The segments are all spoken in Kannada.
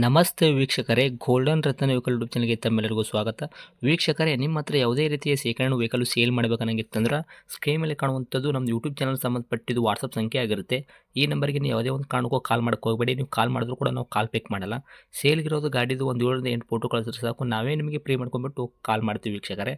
ನಮಸ್ತೆ ವೀಕ್ಷಕರೇ, ಗೋಲ್ಡನ್ ರತ್ನ ವೆಹಿಕಲ್ ಯೂಟ್ಯೂಬ್ ಚಾನಲ್ಗೆ ತಮ್ಮೆಲ್ಲರಿಗೂ ಸ್ವಾಗತ. ವೀಕ್ಷಕರೇ, ನಿಮ್ಮ ಹತ್ರ ಯಾವುದೇ ರೀತಿಯ ಶೇಖರಣೆ ವೆಹಿಕಲ್ ಸೇಲ್ ಮಾಡಬೇಕನ್ನಂಗಿತ್ತಂದ್ರೆ ಸ್ಕ್ರೀನ್ ಮೇಲೆ ಕಾಣುವಂಥದ್ದು ನಮ್ಮ ಯೂಟ್ಯೂಬ್ ಚಾನಲ್ ಸಂಬಂಧಪಟ್ಟಿದ್ದು ವಾಟ್ಸಪ್ ಸಂಖ್ಯೆ ಆಗಿರುತ್ತೆ. ಈ ನಂಬರ್ಗೆ ನೀವು ಯಾವುದೇ ಒಂದು ಕಾರಣಕ್ಕೂ ಕಾಲ್ ಮಾಡೋಕ್ಕೆ ಹೋಗಬೇಡಿ. ನೀವು ಕಾಲ್ ಮಾಡಿದ್ರು ಕೂಡ ನಾವು ಕಾಲ್ ಪಿಕ್ ಮಾಡಲ್ಲ. ಸೇಲ್ಗಿರೋದು ಗಾಡಿದು ಒಂದು 7ರಿಂದ 8 ಫೋಟೋ ಕಳಿಸಿದ್ರೆ ಸಾಕು, ನಾವೇ ನಿಮಗೆ ಪ್ರೀ ಮಾಡ್ಕೊಂಡ್ಬಿಟ್ಟು ಕಾಲ್ ಮಾಡ್ತೀವಿ ವೀಕ್ಷಕರೇ.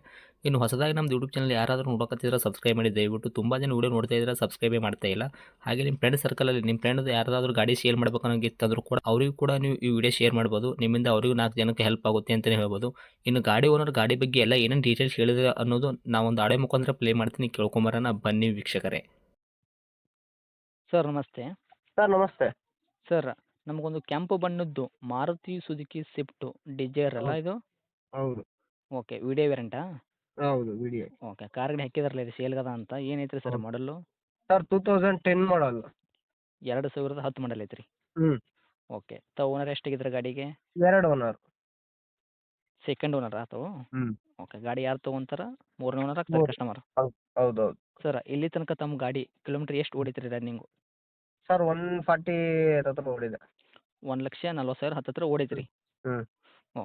ಇನ್ನು ಹೊಸದಾಗಿ ನಮ್ಮದು ಯೂಟ್ಯೂಬ್ ಚಾನಲ್ ಯಾರಾದರೂ ನೋಡೋಕತ್ತಿದ್ರೆ ಸಬ್ಸ್ಕ್ರೈಬ್ ಮಾಡಿ ದಯವಿಟ್ಟು. ತುಂಬ ಜನ ವೀಡಿಯೋ ನೋಡ್ತಾ ಇದ್ದಾರೆ, ಸಬ್ಸ್ಕ್ರೈಬೇ ಮಾಡ್ತಾ ಇಲ್ಲ. ಹಾಗೆ ನಿಮ್ಮ ಫ್ರೆಂಡ್ ಸರ್ಕಲಲ್ಲಿ ನಿಮ್ಮ ಫ್ರೆಂಡ್ ಯಾರಾದರೂ ಗಾಡಿ ಸೇಲ್ ಮಾಡಬೇಕನ್ನೋಂಗಿತ್ತಂದ್ರೂ ಕೂಡ ಅವರಿಗೂ ಕೂಡ ನೀವು ಈ ವಿಡಿಯೋ ಶೇರ್ ಮಾಡ್ಬೋದು. ನಿಮ್ಮಿಂದ ಅವರಿಗೂ 4 ಜನಕ್ಕೆ ಹೆಲ್ಪ್ ಆಗುತ್ತೆ ಅಂತಲೇ ಹೇಳ್ಬೋದು. ಇನ್ನು ಗಾಡಿ ಓನರ್ ಗಾಡಿ ಬಗ್ಗೆ ಎಲ್ಲ ಏನೇನು ಡೀಟೇಲ್ಸ್ ಹೇಳಿದ್ರೆ ಅನ್ನೋದು ನಾವೊಂದು ಆಡಿಯೋ ಮುಖಾಂತರ ಪ್ಲೇ ಮಾಡ್ತೀನಿ, ಕೇಳ್ಕೊಂಬರೋಣ ಬನ್ನಿ ವೀಕ್ಷಕರೇ. ಸರ್ ನಮಸ್ತೆ. ಸರ್ ನಮಸ್ತೆ. ಸರ್ ನಮಗೊಂದು ಕೆಂಪು ಬಣ್ಣದ್ದು ಮಾರುತಿ ಸುಜುಕಿ ಸ್ವಿಫ್ಟು ಡಿಸೈರ್ ಅಲ್ಲ ಇದು? ಹೌದು ಓಕೆ, ವಿಡಿಯೋ ವೇರಿಯಂಟಾ? ಹೌದು ವಿಡಿಯೋ. ಓಕೆ, ಕಾರ್ ಗಾಡಿ ಹಾಕಿದಾರಲ್ಲ ಇದು ಸೇಲ್ಗದ ಅಂತ, ಏನೈತ್ರಿ ಸರ್ ಹೌದು. ಮಾಡಲ್ಲು? ಸರ್ 2010 ಮಾಡಲ್. 2010 ಮಾಡಲ್ ಐತ್ರಿ. ಹ್ಮ್ ಓಕೆ, ತಾವು ಓನರ್ ಎಷ್ಟಾಗಿದ್ರೆ ಗಾಡಿಗೆ? 2 ಓನರ್. ಸೆಕೆಂಡ್ ಓನರ್ ತಾವು? ಹ್ಮ್ ಓಕೆ, ಗಾಡಿ ಯಾರು ತೊಗೊಂತಾರ? ಮೂರನೇ ಓನರ್ ಆಗ್ತಾರೆ ಮೂರು. ಕಸ್ಟಮರ್? ಹೌದೌದು. ಸರ್ ಇಲ್ಲಿ ತನಕ ತಮ್ಮ ಗಾಡಿ ಕಿಲೋಮೀಟ್ರ್ ಎಷ್ಟು ಓಡಿತ್ರಿ ರನ್ನಿಂಗು? ಸರ್ 140 ಹತ್ರ ಓಡಿದೆ. 1,40,000 ಹತ್ತತ್ರ ಓಡೈತ್ರಿ. ಹ್ಮ್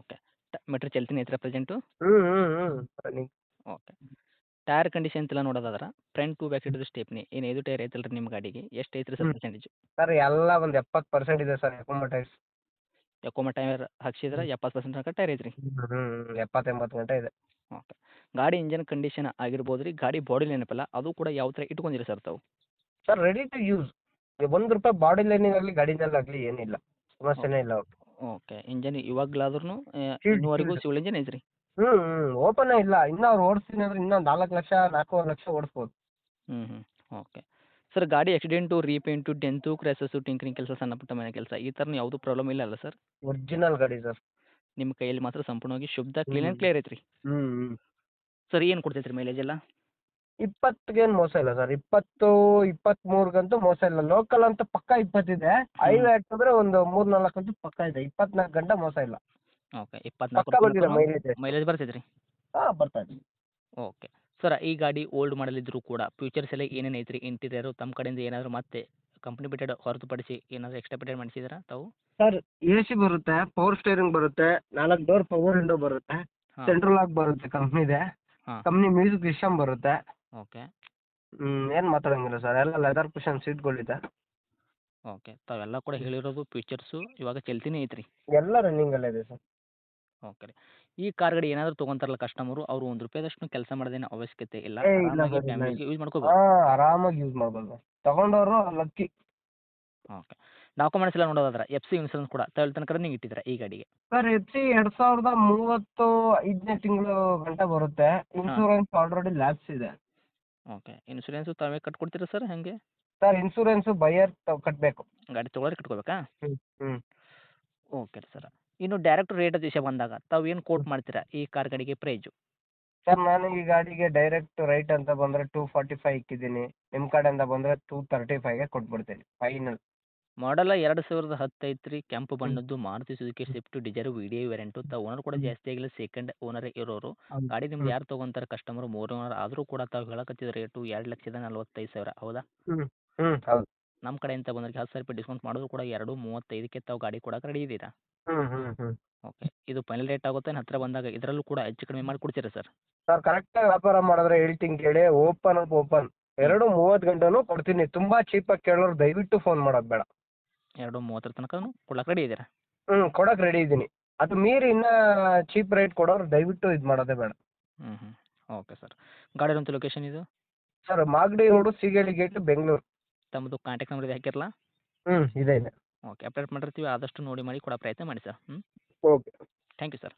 ಓಕೆ, ಮೀಟ್ರ್ ಚಲ್ತಿನ ಐತ್ರಿ present? Running. Okay, tyre condition ಎಲ್ಲ ನೋಡೋದಾದ್ರೆ front to back side stepney ಏನು 5 ಟೈರ್ ಐತಲ್ರಿ ನಿಮ್ಮ ಗಾಡಿಗೆ? ಎಷ್ಟು ಐತ್ರಿ ಸರ್ ಪರ್ಸೆಂಟೇಜ್? ಸರ್ ಎಲ್ಲ ಒಂದು 70% ಇದೆ ಸರ್ ಟೈರ್ಸ್. ಎಕೋಮ ಟೈರ್ ಹಾಕ್ಸಿದ್ರೆ 70% ತನಕ ಟೈರ್ ಐತ್ರಿ. 70-80 ಗಂಟೆ ಇದೆ. ಓಕೆ, ಗಾಡಿ ಇಂಜನ್ ಕಂಡೀಷನ್ ಆಗಿರ್ಬೋದು ರೀ, ಗಾಡಿ ಬಾಡಿ ನೆನಪಿಲ್ಲ ಅದು ಕೂಡ ಯಾವ ಥರ ಇಟ್ಕೊಂಡಿರಿ ಸರ್ ತಾವು? Sir ready to use. ₹1 body lining ಆಗಲಿ ಗಾಡಿನಲ್ಲಾಗಲಿ ಏನಿಲ್ಲ, ಸಮಸ್ಯೆನೇ ಇಲ್ಲ. ಓಕೆ, ಇಂಜನ್ ಇವಾಗಲಾದ್ರೂ Shield, ಇನ್ನೂವರೆಗೂ shield. ಸಿವಿಲ್ ಇಂಜನ್ ಐತ್ರಿ? ಓಪನ್ ಇಲ್ಲ. ಇನ್ನ ಅವ್ರು ಓಡಿಸ್ತೀನಿ ಅಂದ್ರೆ ಇನ್ನೊಂದು 4 ಲಕ್ಷ 4.5 ಲಕ್ಷ ಓಡಿಸ್ಬೋದು. ಓಕೆ ಸರ್, ಗಾಡಿ accident, repaint, dent, crashes, tinkering ಕೆಲಸ, ಸಣ್ಣ ಪುಟ್ಟ ಮನೆ ಕೆಲಸ ಈ ಥರ ಯಾವುದೂ ಪ್ರಾಬ್ಲಮ್ ಇಲ್ಲ ಅಲ್ಲ ಸರ್? ಒರಿಜಿನಲ್ ಗಾಡಿ ಸರ್. ನಿಮ್ಮ ಕೈಯಲ್ಲಿ ಮಾತ್ರ ಸಂಪೂರ್ಣವಾಗಿ ಶುದ್ಧ ಕ್ಲೀನ್ ಆ್ಯಂಡ್ ಕ್ಲಿಯರ್ ಐತ್ರಿ. ಹ್ಮ್ ಸರ್ ಏನು ಕೊಡ್ತೈತ್ರಿ ಮೈಲೇಜ್ ಎಲ್ಲ? 20ಗೇನು ಮೋಸ ಇಲ್ಲ ಸರ್. 20, 23ಗಂತೂ ಮೋಸ ಇಲ್ಲ. ಲೋಕಲ್ ಅಂತೂ ಪಕ್ಕ 20 ಇದೆ. ಹೈವೇ ಹಾಕಿದ್ರೆ ಒಂದು 3-4 ಅಂತೂ ಪಕ್ಕ ಇದೆ. 24 ಗಂಟೆ ಮೋಸ ಇಲ್ಲ. ಓಕೆ, ಪಕ್ಕ ಬಂದಿದೆ 24 ಮೈಲೇಜ್. ಮೈಲೇಜ್ ಬರ್ತೈತ್ರಿ. ಬರ್ತಾ ಇದೆ. ಓಕೆ ಸರ್, ಈ ಗಾಡಿ ಓಲ್ಡ್ ಮಾಡಲ್ ಇದ್ದರೂ ಕೂಡ ಫ್ಯೂಚರ್ಸ್ ಎಲ್ಲ ಏನೇನು ಐತ್ರಿ? ಇಂಟೀರಿಯರು ತಮ್ಮ ಕಡೆಯಿಂದ ಏನಾದರೂ ಮತ್ತೆ ಕಂಪ್ನಿ ಬಿಟ್ಟೆಡ್ ಹೊರತುಪಡಿಸಿ ಏನಾದರೂ ಎಕ್ಸ್ಟ್ರಾ ಬಿಟ್ಟೆಡ್ ಮಾಡಿಸಿದ್ದೀರಾ ತಾವು? ಸರ್ AC ಬರುತ್ತೆ, ಪವರ್ ಸ್ಟೇರಿಂಗ್ ಬರುತ್ತೆ, 4 ಡೋರ್ ಪವರ್ ವಿಂಡೋ ಬರುತ್ತೆ, ಹಾಂ. ಸೆಂಟ್ರಲ್ ಲಾಕ್ ಬರುತ್ತೆ, ಕಂಪ್ನಿದೆ. ಹಾಂ. ಕಂಪ್ನಿ ಮ್ಯೂಸಿಕ್ ಸಿಸ್ಟಮ್ ಬರುತ್ತೆ. ಓಕೆ. ಏನು ಮಾತಾಡಂಗಿಲ್ಲ ಸರ್. ಎಲ್ಲ ಲೆದರ್ ಕುಷನ್ ಸೀಟ್ಗಳಿದೆ. ಓಕೆ, ತಾವೆಲ್ಲ ಕೂಡ ಹೇಳಿರೋದು ಫೀಚರ್ಸು ಇವಾಗ ಚಲ್ತಿನೇ ಐತ್ರಿ. ಎಲ್ಲ ರನ್ನಿಂಗಲ್ಲೇ ಇದೆ ಸರ್. ಓಕೆ ರೀ. ಈ ಕಾರ್ ಗಾಡಿ ಏನಾದರೂ ತೊಗೊಂತಾರಲ್ಲ ಕಸ್ಟಮರು, ಅವರು ₹1 ಕೆಲಸ ಮಾಡೋದೇನು ಅವಶ್ಯಕತೆ ಇಲ್ಲ. ಇಲ್ಲ ಆರಾಮಾಗಿ ಸರ್, ಇಲ್ಲ. ಫ್ಯಾಮಿಲಿಗೆ ಯೂಸ್ ಮಾಡ್ಕೋಬೋದು. ಆರಾಮಾಗಿ ಯೂಸ್ ಮಾಡ್ಬೋದು. ತಗೊಂಡವರು ಲಕ್ಕಿ. ಓಕೆ, ಡಾಕ್ಯುಮೆಂಟ್ಸ್ ಎಲ್ಲ ನೋಡೋದಾದ್ರೆ FC ಇನ್ಸೂರೆನ್ಸ್ ಕೂಡ ತಾವು ತನಕ ರನ್ನಿಂಗ್ ಇಟ್ಟಿದ್ದೀರಾ ಈ ಗಾಡಿಗೆ? ಸರ್ FC 2030 5ನೇ ತಿಂಗಳು ಗಂಟ ಬರುತ್ತೆ. ಇನ್ಶೂರೆನ್ಸ್ ಆಲ್ರೆಡಿ ಲ್ಯಾಪ್ಸ್ ಇದೆ. ಓಕೆ, ಇನ್ಸೂರೆನ್ಸು ತಾವೇ ಕಟ್ಕೊಡ್ತೀರಾ ಸರ್ ಹೇಗೆ? ಸರ್ ಇನ್ಶೂರೆನ್ಸ್ ಬೈಯರ್ ಕಟ್ಟಬೇಕು. ಗಾಡಿ ತೊಗೊಳೋರು ಕಟ್ಕೋಬೇಕಾ? ಹ್ಮ್ ಓಕೆ ಸರ್. ಇನ್ನು ಡೈರೆಕ್ಟ್ ರೇಟ್ ವಿಷಯ ಬಂದಾಗ ತಾವು ಏನು ಕೋಟ್ ಮಾಡ್ತೀರಾ ಈ ಕಾರ್ ಗಾಡಿಗೆ ಪ್ರೈಜು? ಸರ್ ನಾನು ಈ ಗಾಡಿಗೆ ಡೈರೆಕ್ಟ್ ರೈಟ್ ಅಂತ ಬಂದರೆ 245 ಇಕ್ಕಿದ್ದೀನಿ. ನಿಮ್ಮ ಕಡೆಯಿಂದ ಬಂದರೆ 235ಗೆ ಕೊಟ್ಬಿಡ್ತೀನಿ ಫೈನಲ್. ಮಾಡಲ್ಲ 2010 ಐತ್ರಿ, ಕೆಂಪು ಬಣ್ಣದ್ದು Maruti Suzuki Swift Dzire video variant. ತಾವು ಓನರ್ ಕೂಡ ಜಾಸ್ತಿ ಆಗಿಲ್ಲ, ಸೆಕೆಂಡ್ ಓನರೇ ಇರೋರು. ಗಾಡಿ ನಿಮ್ದು ಯಾರು ತೊಗೊಂತಾರೆ ಕಸ್ಟಮರ್ 3 ಓನರ್ ಆದರೂ ಕೂಡ ತಾವು ಹೇಳಕತ್ತಿದ ರೇಟು 2,45,000 ಹೌದಾ? ಹೌದು. ನಮ್ಮ ಕಡೆಯಿಂದ ಬಂದವ್ರಿಗೆ 10,000 ರೂಪಾಯಿ ಡಿಸ್ಕೌಂಟ್ ಮಾಡಿದ್ರು ಕೂಡ 2,35ಕ್ಕೆ ತಾವು ಗಾಡಿ ಕೊಡಕ್ಕೆ ರೆಡಿ ಇದ್ದೀರಾ? ಓಕೆ, ಇದು ಫೈನಲ್ ರೇಟ್ ಆಗುತ್ತೆ ಹತ್ತಿರ ಬಂದಾಗ, ಇದರಲ್ಲೂ ಕೂಡ ಹೆಚ್ಚು ಕಡಿಮೆ ಮಾಡಿ ಕೊಡ್ತೀರಾ ಸರ್? ಸರ್ ಕರೆಕ್ಟಾಗಿ ವ್ಯಾಪಾರ ಮಾಡಿದ್ರೆ ಹೇಳ್ತೀನಿ ಕೇಳಿ. ಓಪನ್ 2:30 ಗಂಟೆನೂ ಕೊಡ್ತೀನಿ. ತುಂಬಾ ಚೀಪಾಗಿ ಕೇಳೋರು ದಯವಿಟ್ಟು ಫೋನ್ ಮಾಡೋದು ಬೇಡ. 2:30 ತನಕ ಕೊಡಕ್ಕೆ ರೆಡಿ ಇದ್ದೀರಾ? ಕೊಡಕ್ಕೆ ರೆಡಿ ಇದ್ದೀನಿ. ಅದು ಮೀರಿ ಇನ್ನ ಚೀಪ್ ರೇಟ್ ಕೊಡೋರು ದಯವಿಟ್ಟು ಇದು ಮಾಡೋದೇ ಬೇಡ. Okay sir. ಗಾಡಿ ಇರೋಂಥ ಲೊಕೇಶನ್ ಇದು? Sir Magadi road, Seegehalli gate, Bengaluru. ತಮ್ಮದು ಕಾಂಟ್ಯಾಕ್ಟ್ ನಂಬರ್ ಇದೆ ಹಾಕಿರಲ್ಲ? ಇದೆ. ಓಕೆ, ಅಪ್ಡೇಟ್ ಮಾಡಿರ್ತೀವಿ, ಆದಷ್ಟು ನೋಡಿ ಮಾಡಿ ಕೊಡೋ ಪ್ರಯತ್ನ ಮಾಡಿ sir. Okay. Thank you sir.